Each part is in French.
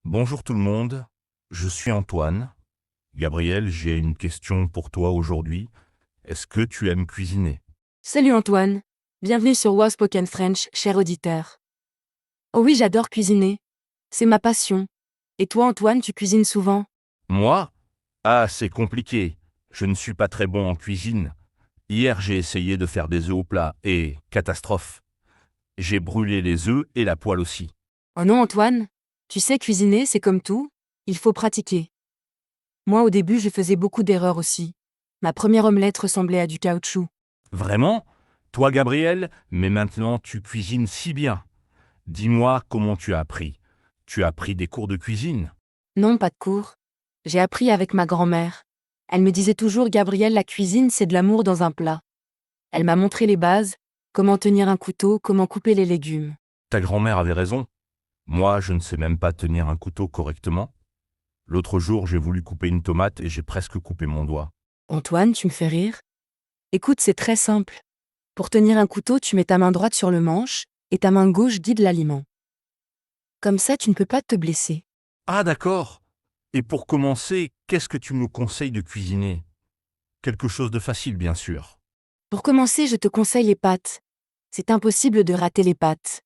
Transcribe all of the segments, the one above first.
Bonjour tout le monde, je suis Antoine. Gabriel, j'ai une question pour toi aujourd'hui. Est-ce que tu aimes cuisiner? Salut Antoine, bienvenue sur Wow Spoken French, cher auditeur. Oh oui, j'adore cuisiner. C'est ma passion. Et toi Antoine, tu cuisines souvent? Moi? Ah, c'est compliqué. Je ne suis pas très bon en cuisine. Hier, j'ai essayé de faire des œufs au plat et catastrophe. J'ai brûlé les œufs et la poêle aussi. Oh non Antoine, tu sais cuisiner, c'est comme tout, il faut pratiquer. Moi au début je faisais beaucoup d'erreurs aussi. Ma première omelette ressemblait à du caoutchouc. Vraiment? Toi, Gabriel, mais maintenant tu cuisines si bien. Dis-moi comment tu as appris. Tu as pris des cours de cuisine? Non, pas de cours. J'ai appris avec ma grand-mère. Elle me disait toujours Gabrielle, la cuisine c'est de l'amour dans un plat. Elle m'a montré les bases, comment tenir un couteau, comment couper les légumes. Ta grand-mère avait raison. Moi, je ne sais même pas tenir un couteau correctement. L'autre jour, j'ai voulu couper une tomate et j'ai presque coupé mon doigt. Antoine, tu me fais rire? Écoute, c'est très simple. Pour tenir un couteau, tu mets ta main droite sur le manche, et ta main gauche guide l'aliment. Comme ça, tu ne peux pas te blesser. Ah d'accord. Et pour commencer, qu'est-ce que tu me conseilles de cuisiner? Quelque chose de facile, bien sûr. Pour commencer, je te conseille les pâtes. C'est impossible de rater les pâtes.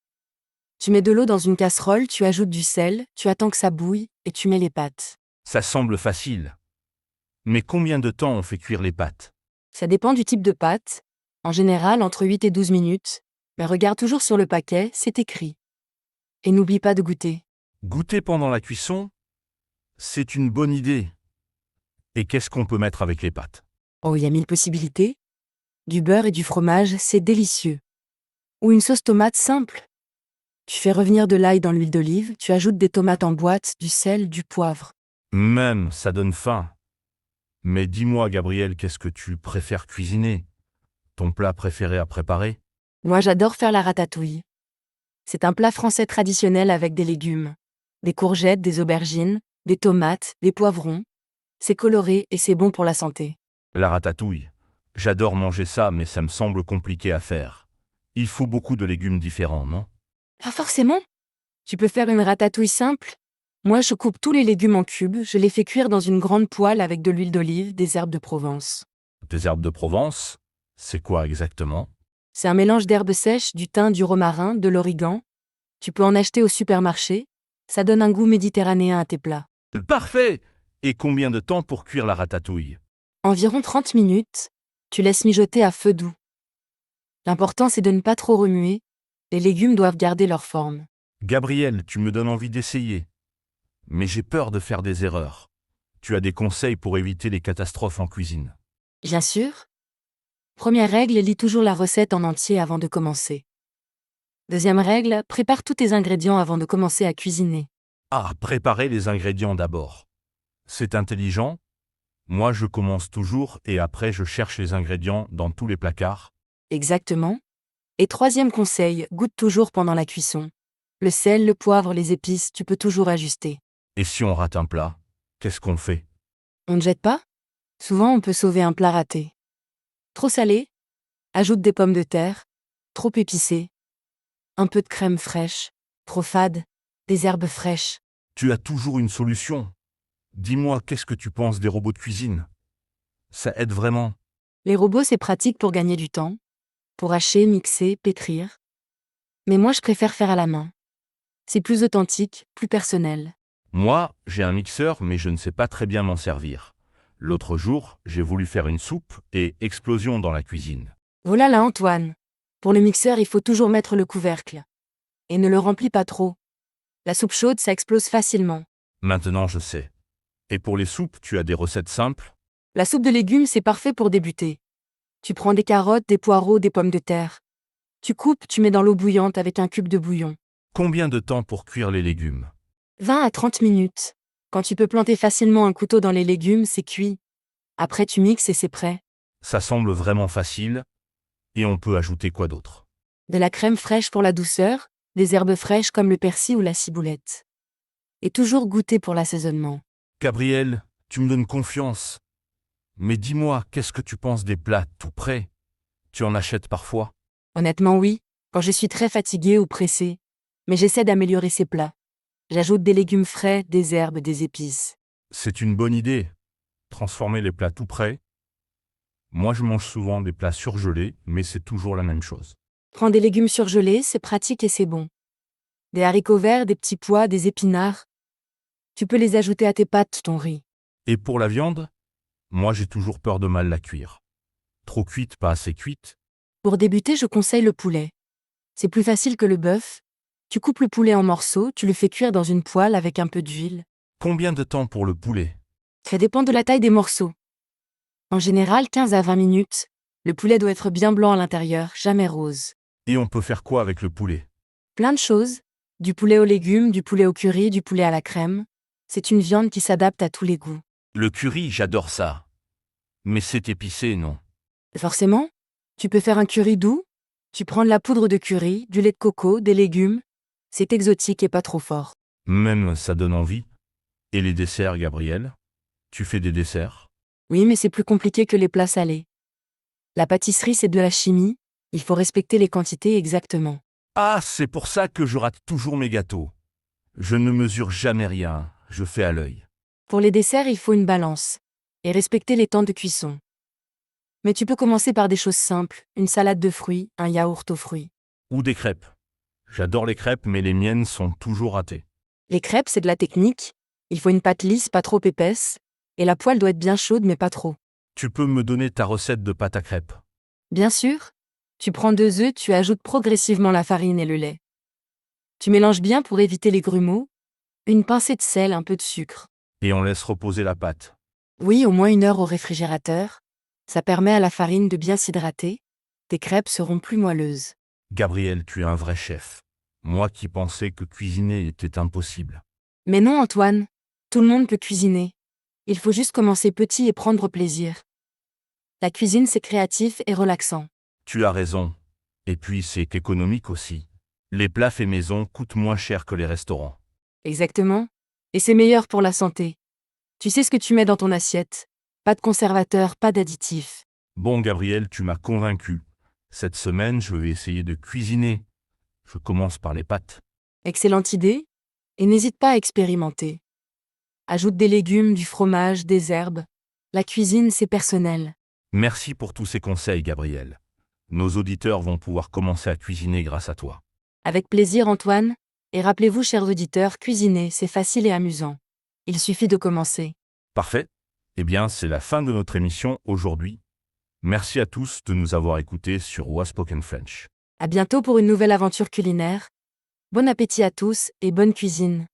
Tu mets de l'eau dans une casserole, tu ajoutes du sel, tu attends que ça bouille, et tu mets les pâtes. Ça semble facile. Mais combien de temps on fait cuire les pâtes? Ça dépend du type de pâte. En général, entre 8 et 12 minutes. Mais regarde toujours sur le paquet, c'est écrit. Et n'oublie pas de goûter. Goûter pendant la cuisson? C'est une bonne idée. Et qu'est-ce qu'on peut mettre avec les pâtes? Oh, il y a 1000 possibilités. Du beurre et du fromage, c'est délicieux. Ou une sauce tomate simple. Tu fais revenir de l'ail dans l'huile d'olive, tu ajoutes des tomates en boîte, du sel, du poivre. Même, ça donne faim. Mais dis-moi, Gabriel, qu'est-ce que tu préfères cuisiner? Ton plat préféré à préparer? Moi j'adore faire la ratatouille. C'est un plat français traditionnel avec des légumes. Des courgettes, des aubergines, des tomates, des poivrons. C'est coloré et c'est bon pour la santé. La ratatouille. J'adore manger ça, mais ça me semble compliqué à faire. Il faut beaucoup de légumes différents, non? Pas forcément. Tu peux faire une ratatouille simple. Moi je coupe tous les légumes en cubes, je les fais cuire dans une grande poêle avec de l'huile d'olive, des herbes de Provence. Des herbes de Provence? C'est quoi exactement? C'est un mélange d'herbes sèches, du thym, du romarin, de l'origan. Tu peux en acheter au supermarché. Ça donne un goût méditerranéen à tes plats. Parfait! Et combien de temps pour cuire la ratatouille? Environ 30 minutes. Tu laisses mijoter à feu doux. L'important c'est de ne pas trop remuer. Les légumes doivent garder leur forme. Gabriel, tu me donnes envie d'essayer. Mais j'ai peur de faire des erreurs. Tu as des conseils pour éviter les catastrophes en cuisine? Bien sûr. Première règle, lis toujours la recette en entier avant de commencer. Deuxième règle, prépare tous tes ingrédients avant de commencer à cuisiner. Ah, préparer les ingrédients d'abord. C'est intelligent? Moi, je commence toujours et après je cherche les ingrédients dans tous les placards. Exactement. Et troisième conseil, goûte toujours pendant la cuisson. Le sel, le poivre, les épices, tu peux toujours ajuster. Et si on rate un plat, qu'est-ce qu'on fait? On ne jette pas? Souvent on peut sauver un plat raté. Trop salé? Ajoute des pommes de terre. Trop épicé? Un peu de crème fraîche. Trop fade? Des herbes fraîches. Tu as toujours une solution. Dis-moi, qu'est-ce que tu penses des robots de cuisine? Ça aide vraiment. Les robots c'est pratique pour gagner du temps. Pour hacher, mixer, pétrir. Mais moi je préfère faire à la main. C'est plus authentique, plus personnel. Moi, j'ai un mixeur, mais je ne sais pas très bien m'en servir. L'autre jour, j'ai voulu faire une soupe et explosion dans la cuisine. Voilà là Antoine. Pour le mixeur il faut toujours mettre le couvercle. Et ne le remplis pas trop. La soupe chaude ça explose facilement. Maintenant, je sais. Et pour les soupes, tu as des recettes simples? La soupe de légumes c'est parfait pour débuter. Tu prends des carottes, des poireaux, des pommes de terre. Tu coupes, tu mets dans l'eau bouillante avec un cube de bouillon. Combien de temps pour cuire les légumes? 20 à 30 minutes. Quand tu peux planter facilement un couteau dans les légumes, c'est cuit. Après tu mixes et c'est prêt. Ça semble vraiment facile. Et on peut ajouter quoi d'autre? De la crème fraîche pour la douceur, des herbes fraîches comme le persil ou la ciboulette. Et toujours goûter pour l'assaisonnement. Gabriel, tu me donnes confiance. Mais dis-moi, qu'est-ce que tu penses des plats tout prêts? Tu en achètes parfois? Honnêtement oui, quand je suis très fatiguée ou pressée. Mais j'essaie d'améliorer ces plats. J'ajoute des légumes frais, des herbes, des épices. C'est une bonne idée. Transformer les plats tout prêts. Moi, je mange souvent des plats surgelés, mais c'est toujours la même chose. Prends des légumes surgelés, c'est pratique et c'est bon. Des haricots verts, des petits pois, des épinards. Tu peux les ajouter à tes pâtes, ton riz. Et pour la viande? Moi, j'ai toujours peur de mal la cuire. Trop cuite, pas assez cuite. Pour débuter, je conseille le poulet. C'est plus facile que le bœuf. Tu coupes le poulet en morceaux, tu le fais cuire dans une poêle avec un peu d'huile. Combien de temps pour le poulet? Ça dépend de la taille des morceaux. En général, 15 à 20 minutes. Le poulet doit être bien blanc à l'intérieur, jamais rose. Et on peut faire quoi avec le poulet? Plein de choses. Du poulet aux légumes, du poulet au curry, du poulet à la crème. C'est une viande qui s'adapte à tous les goûts. Le curry, j'adore ça. Mais c'est épicé, non? Forcément, tu peux faire un curry doux. Tu prends de la poudre de curry, du lait de coco, des légumes. C'est exotique et pas trop fort. Même ça donne envie. Et les desserts, Gabriel? Tu fais des desserts? Oui, mais c'est plus compliqué que les plats salés. La pâtisserie, c'est de la chimie. Il faut respecter les quantités exactement. Ah, c'est pour ça que je rate toujours mes gâteaux. Je ne mesure jamais rien, je fais à l'œil. Pour les desserts, il faut une balance. Et respecter les temps de cuisson. Mais tu peux commencer par des choses simples, une salade de fruits, un yaourt aux fruits. Ou des crêpes. J'adore les crêpes, mais les miennes sont toujours ratées. Les crêpes, c'est de la technique. Il faut une pâte lisse, pas trop épaisse. Et la poêle doit être bien chaude, mais pas trop. Tu peux me donner ta recette de pâte à crêpes? Bien sûr. Tu prends 2 œufs, tu ajoutes progressivement la farine et le lait. Tu mélanges bien pour éviter les grumeaux. Une pincée de sel, un peu de sucre. Et on laisse reposer la pâte. Oui, au moins 1 heure au réfrigérateur. Ça permet à la farine de bien s'hydrater. Tes crêpes seront plus moelleuses. Gabriel, tu es un vrai chef. Moi qui pensais que cuisiner était impossible. Mais non, Antoine. Tout le monde peut cuisiner. Il faut juste commencer petit et prendre plaisir. La cuisine, c'est créatif et relaxant. Tu as raison. Et puis c'est économique aussi. Les plats faits maison coûtent moins cher que les restaurants. Exactement. Et c'est meilleur pour la santé. Tu sais ce que tu mets dans ton assiette. Pas de conservateur, pas d'additifs. Bon Gabriel, tu m'as convaincu. Cette semaine, je vais essayer de cuisiner. Je commence par les pâtes. Excellente idée. Et n'hésite pas à expérimenter. Ajoute des légumes, du fromage, des herbes. La cuisine, c'est personnel. Merci pour tous ces conseils, Gabriel. Nos auditeurs vont pouvoir commencer à cuisiner grâce à toi. Avec plaisir, Antoine. Et rappelez-vous, chers auditeurs, cuisiner, c'est facile et amusant. Il suffit de commencer. Parfait. Eh bien, c'est la fin de notre émission aujourd'hui. Merci à tous de nous avoir écoutés sur Waspoken French. À bientôt pour une nouvelle aventure culinaire. Bon appétit à tous et bonne cuisine.